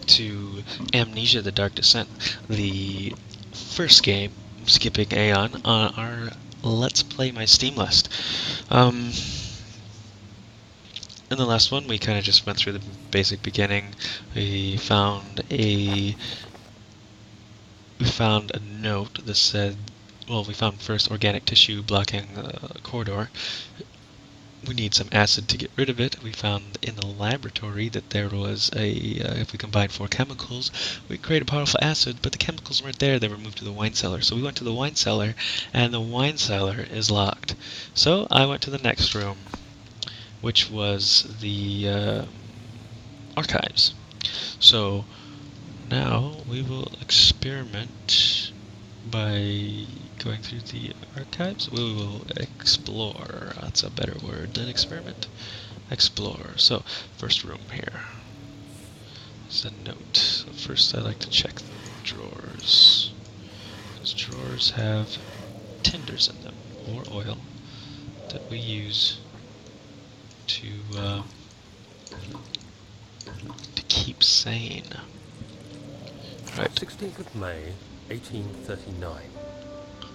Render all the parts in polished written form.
back to Amnesia: The Dark Descent, the first game, skipping Aeon, on our Let's Play My Steam list. In the last one, we kind of just went through the basic beginning. We found a note that said, well, we found first organic tissue blocking the corridor. We need some acid to get rid of it. We found in the laboratory that there was if we combine 4 chemicals, we create a powerful acid, but the chemicals weren't there. They were moved to the wine cellar. So we went to the wine cellar, and the wine cellar is locked. So I went to the next room, which was the archives. So now we will experiment by going through the archives. We will explore. That's a better word than experiment. Explore. So, first room here. There's a note. So first I like to check the drawers. Those drawers have tinders in them, or oil, that we use to keep sane. Right. 16th of May, 1839.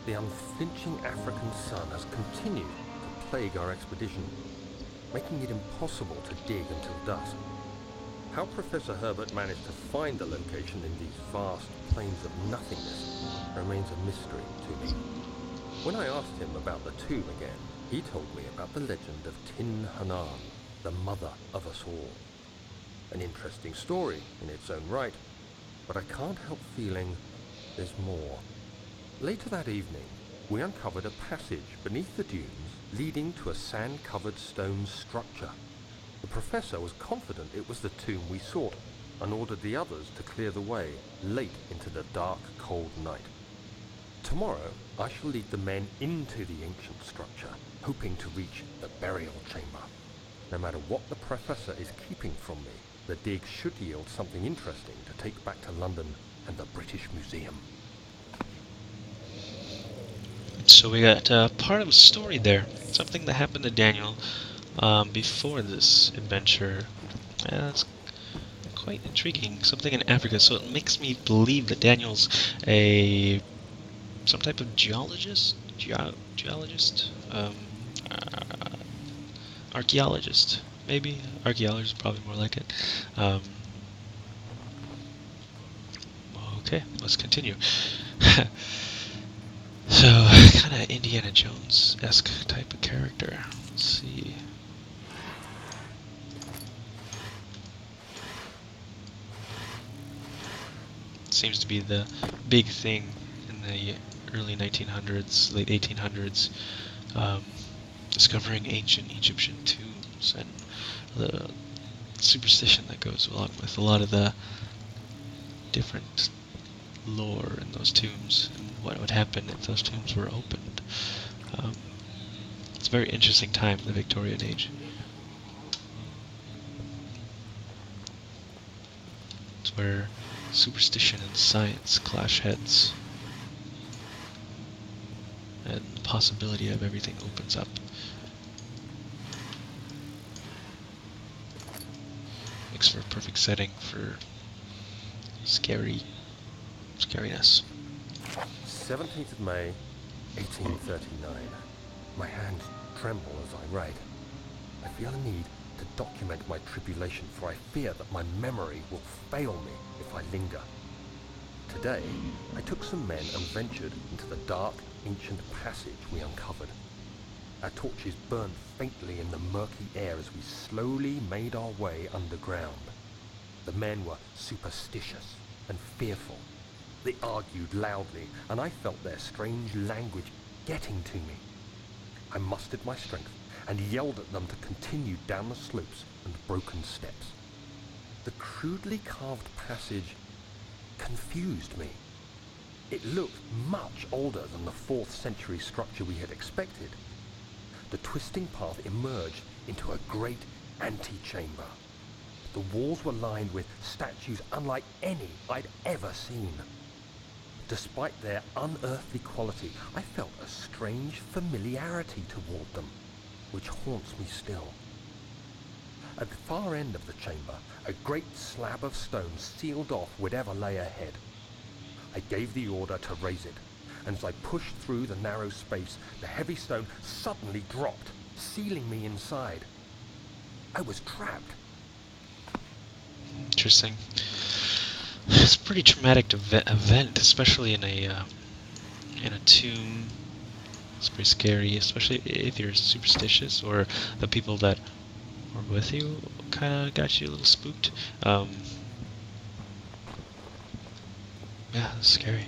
The unflinching African sun has continued to plague our expedition, making it impossible to dig until dusk. How Professor Herbert managed to find the location in these vast plains of nothingness remains a mystery to me. When I asked him about the tomb again, he told me about the legend of Tin Hanan, the mother of us all. An interesting story in its own right, but I can't help feeling there's more. Later that evening, we uncovered a passage beneath the dunes leading to a sand-covered stone structure. The professor was confident it was the tomb we sought and ordered the others to clear the way late into the dark, cold night. Tomorrow, I shall lead the men into the ancient structure, hoping to reach the burial chamber. No matter what the professor is keeping from me, the dig should yield something interesting to take back to London and the British Museum. So we got part of a story there, something that happened to Daniel before this adventure. It's quite intriguing. Something in Africa, so it makes me believe that Daniel's some type of geologist, archaeologist, maybe. Archaeologist is probably more like it. Okay, let's continue. So, kind of Indiana Jones-esque type of character. Let's see. Seems to be the big thing in the early 1900s, late 1800s, discovering ancient Egyptian tombs and the superstition that goes along with a lot of the different lore in those tombs and what would happen if those tombs were opened. It's a very interesting time, the Victorian Age. It's where superstition and science clash heads, and the possibility of everything opens up. Makes for a perfect setting for scariness. 17th of May, 1839. My hands tremble as I write. I feel a need to document my tribulation, for I fear that my memory will fail me if I linger. Today, I took some men and ventured into the dark, ancient passage we uncovered. Our torches burned faintly in the murky air as we slowly made our way underground. The men were superstitious and fearful. They argued loudly, and I felt their strange language getting to me. I mustered my strength and yelled at them to continue down the slopes and broken steps. The crudely carved passage confused me. It looked much older than the 4th century structure we had expected. The twisting path emerged into a great antechamber. The walls were lined with statues unlike any I'd ever seen. Despite their unearthly quality, I felt a strange familiarity toward them, which haunts me still. At the far end of the chamber, a great slab of stone sealed off whatever lay ahead. I gave the order to raise it, and as I pushed through the narrow space, the heavy stone suddenly dropped, sealing me inside. I was trapped. Interesting. It's a pretty traumatic event, especially in a tomb. It's pretty scary, especially if you're superstitious or the people that were with you kind of got you a little spooked. Yeah, it's scary.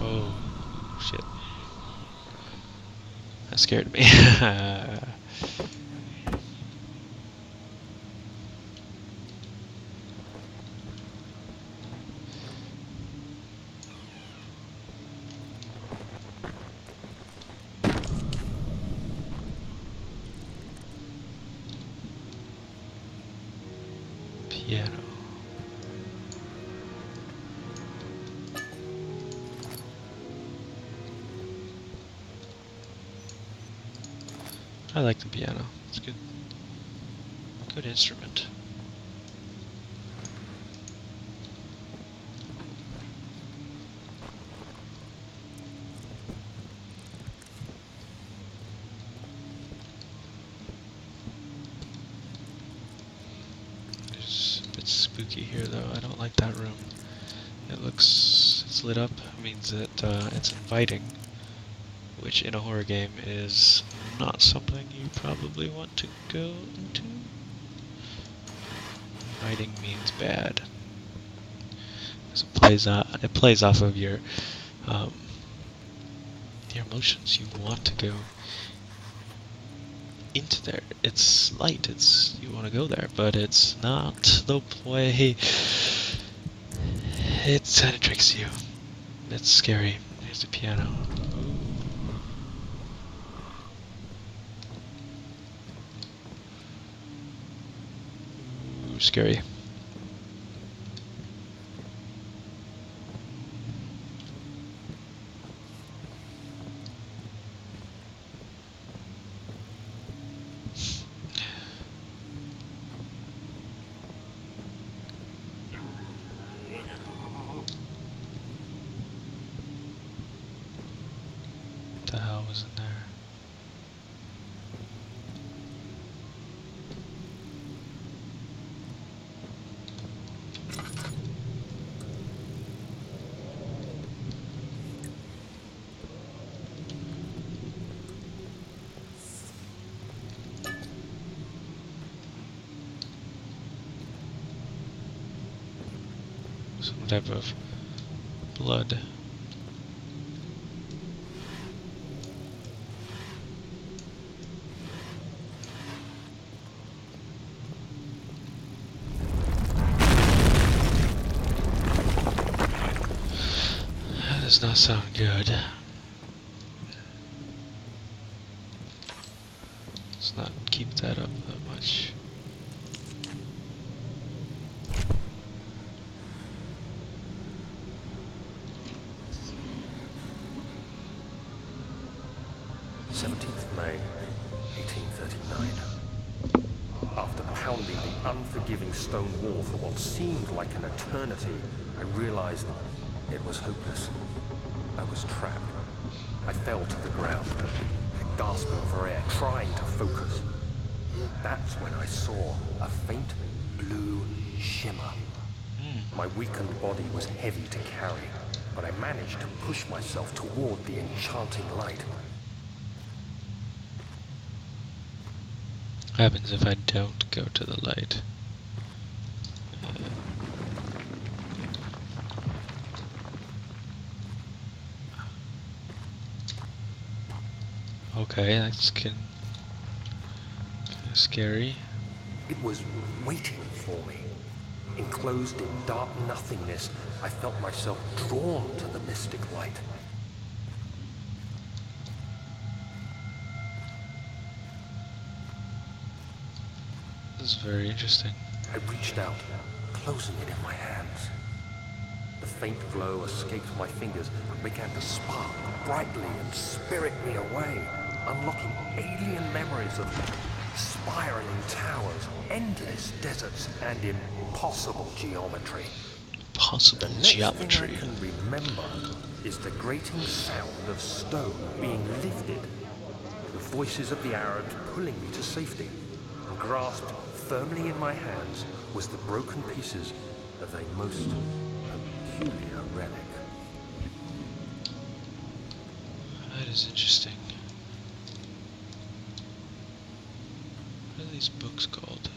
Oh, shit. That scared me. Piano. I like the piano. It's good. Good instrument. It's a bit spooky here, though. I don't like that room. It's lit up. It means that it's inviting, which in a horror game is not something you probably want to go into. Inviting means bad. So it plays off of um, your emotions. You want to go into there. It's light. You want to go there, but it's not the way. It kind of tricks you. It's scary. Here's the piano. Ooh, scary. What the hell was in there? Some type of blood. That does not sound good. Let's not keep that up that much. May 1839. After pounding the unforgiving stone wall for what seemed like an eternity, I realized it was hopeless. I was trapped. I fell to the ground, gasping for air, trying to focus. That's when I saw a faint blue shimmer. My weakened body was heavy to carry, but I managed to push myself toward the enchanting light. What happens if I don't go to the light? Okay, that's kind of scary. It was waiting for me. Enclosed in dark nothingness, I felt myself drawn to the mystic light. This is very interesting. I reached out, closing it in my hands. The faint glow escaped my fingers and began to spark brightly and spirit me away, unlocking alien memories of spiraling towers, endless deserts, and impossible geometry. The Possible next thing I geometry. can remember is the grating sound of stone being lifted, the voices of the Arabs pulling me to safety, and grasped firmly in my hands was the broken pieces of a most peculiar relic. That is interesting. What are these books called?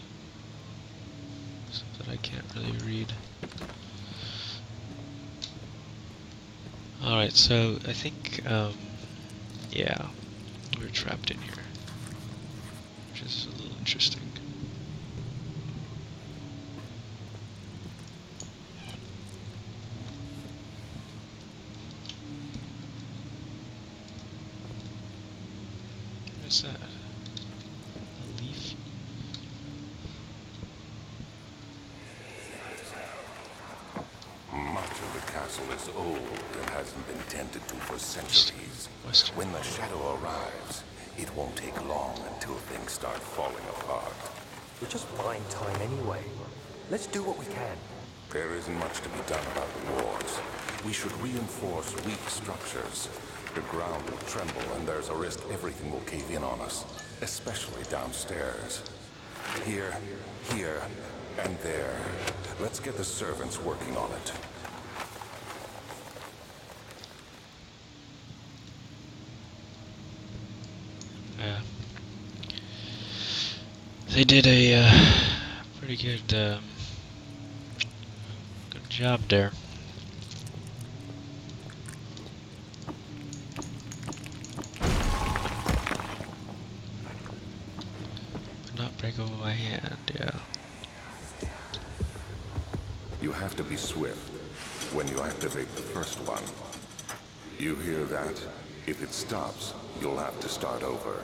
Stuff that I can't really read. Alright, so I think, yeah, we're trapped in here, which is a little interesting. What is that? A leaf? Much of the castle is old and hasn't been tended to for centuries. Western. When the shadow arrives, it won't take long until things start falling apart. We're just buying time anyway. Let's do what we can. There isn't much to be done about the walls. We should reinforce weak structures. The ground will tremble and there's a risk everything will cave in on us, especially downstairs. Here, and there. Let's get the servants working on it. Yeah. They did a pretty good good job there. Not break over my hand, yeah. You have to be swift when you activate the first one. You hear that? If it stops, you'll have to start over.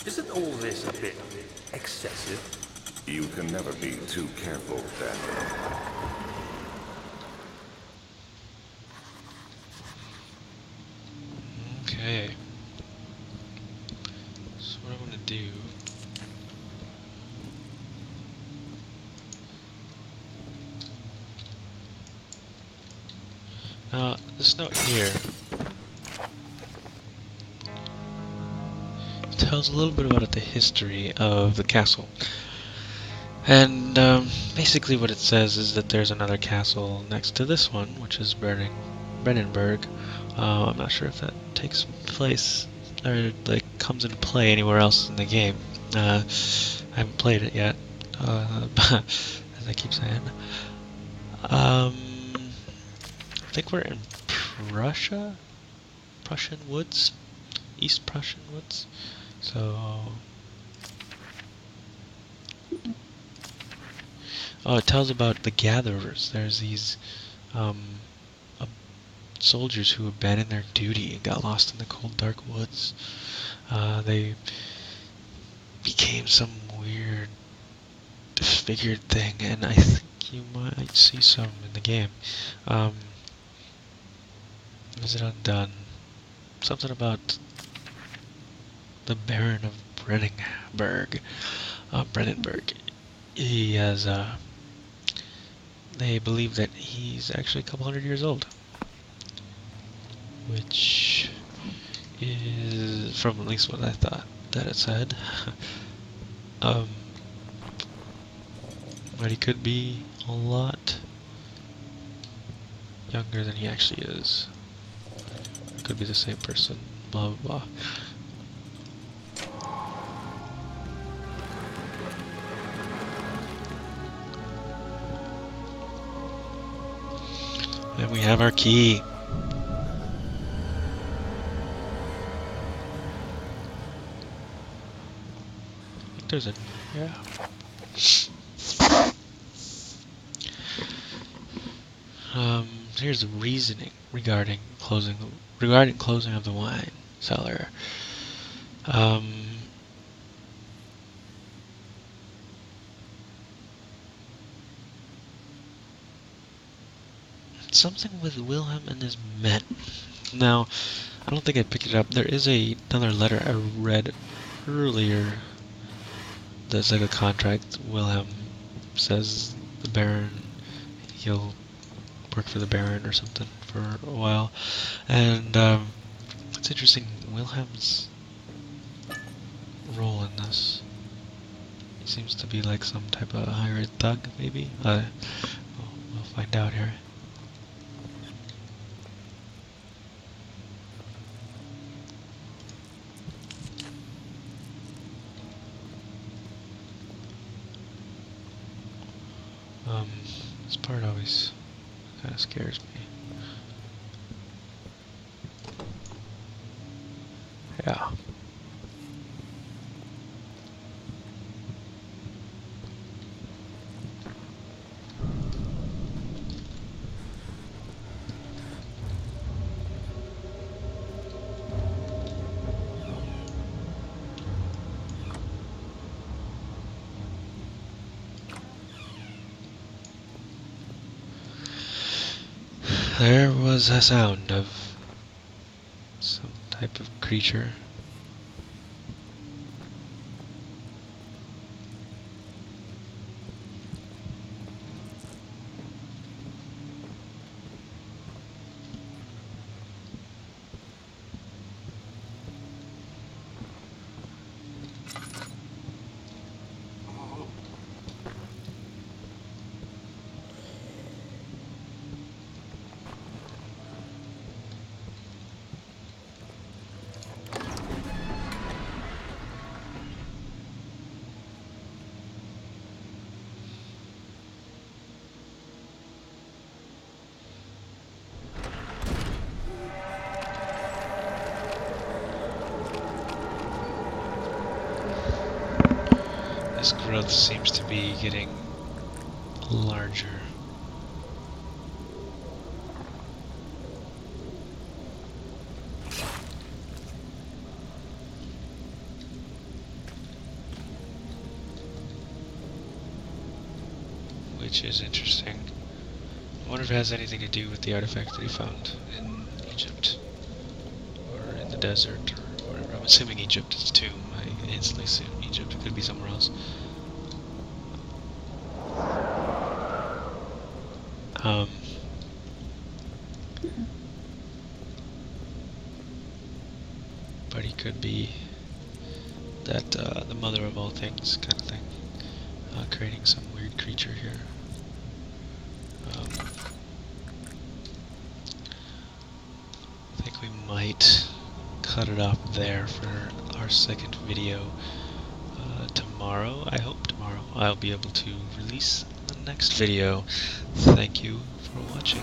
Isn't all this a bit excessive? You can never be too careful, Daniel. Okay. So what I'm gonna do. Now, this note here tells a little bit about the history of the castle. And basically what it says is that there's another castle next to this one, which is Brennenburg. I'm not sure if that takes place or like comes into play anywhere else in the game. I haven't played it yet, as I keep saying. I think we're in Prussia? Prussian Woods? East Prussian Woods? So... Oh, it tells about the gatherers. There's these uh, soldiers who abandoned their duty and got lost in the cold, dark woods. They became some weird, disfigured thing, and I think you might see some in the game. Is it undone? Something about the Baron of Brennenburg. He has, they believe that he's actually a couple hundred years old. Which is, from at least what I thought that it said, but he could be a lot younger than he actually is. Could be the same person, blah blah blah. And we have our key. I think there's a, yeah. Here's the reasoning regarding closing of the wine cellar. something with Wilhelm and his men. Now, I don't think I picked it up. There is another letter I read earlier. There's like a contract. Wilhelm says the Baron, he'll work for the Baron or something for a while. And it's interesting, Wilhelm's role in this. He seems to be like some type of hired thug, maybe? We'll find out here. This part always kind of scares me. Yeah. There was a sound of some type of creature. This growth seems to be getting larger. Which is interesting. I wonder if it has anything to do with the artifact that he found in Egypt. Or in the desert, or whatever. I'm assuming Egypt is a tomb. I instantly assume Egypt. It could be somewhere else. But he could be that the mother of all things kind of thing, creating some weird creature here. I think we might cut it off there for our second video. Tomorrow, I hope tomorrow, I'll be able to release the next video. Thank you for watching.